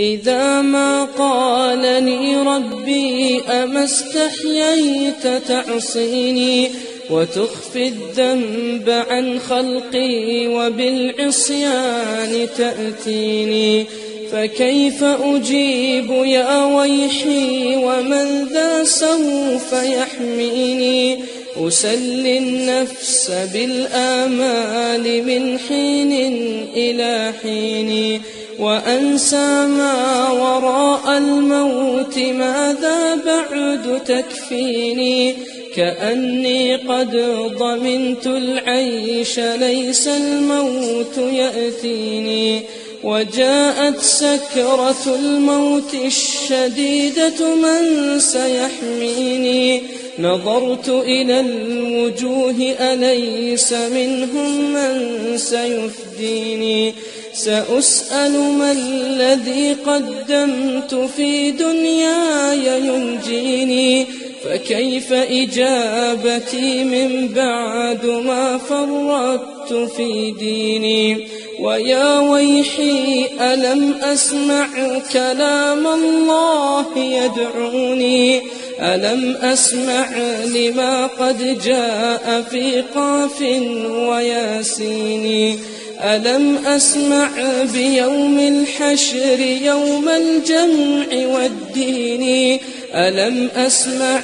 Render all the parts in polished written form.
إذا ما قالني ربي أما استحييت تعصيني وتخفي الذنب عن خلقي وبالعصيان تأتيني، فكيف أجيب يا ويحي ومن ذا سوف يحميني؟ أسلي النفس بالآمال من حين إلى حين، وأنسى ما وراء الموت ماذا بعد تكفيني؟ كأني قد ضمنت العيش ليس الموت يأتيني، وجاءت سكرة الموت الشديدة من سيحميني؟ نظرت إلى الوجوه أليس منهم من سيفديني؟ سأسأل ما الذي قدمت في دنياي ينجيني، فكيف إجابتي من بعد ما فرطت في ديني؟ ويا ويحي ألم أسمع كلام الله يدعوني؟ ألم أسمع لما قد جاء في قاف وياسين؟ ألم أسمع بيوم الحشر يوم الجمع والدين؟ ألم أسمع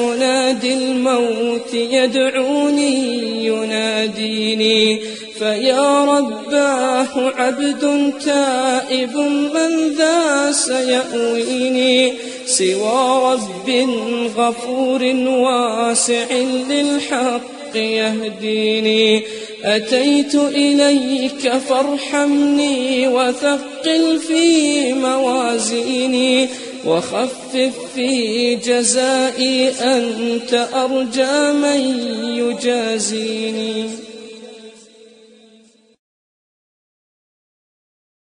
منادي الموت يدعوني يناديني؟ فيا رباه عبد تائب من ذا سيأويني؟ سوى رب غفور واسع للحق يهديني. أتيت إليك فارحمني وثقل في موازيني، وخفف في جزائي أنت أرجى من يجازيني.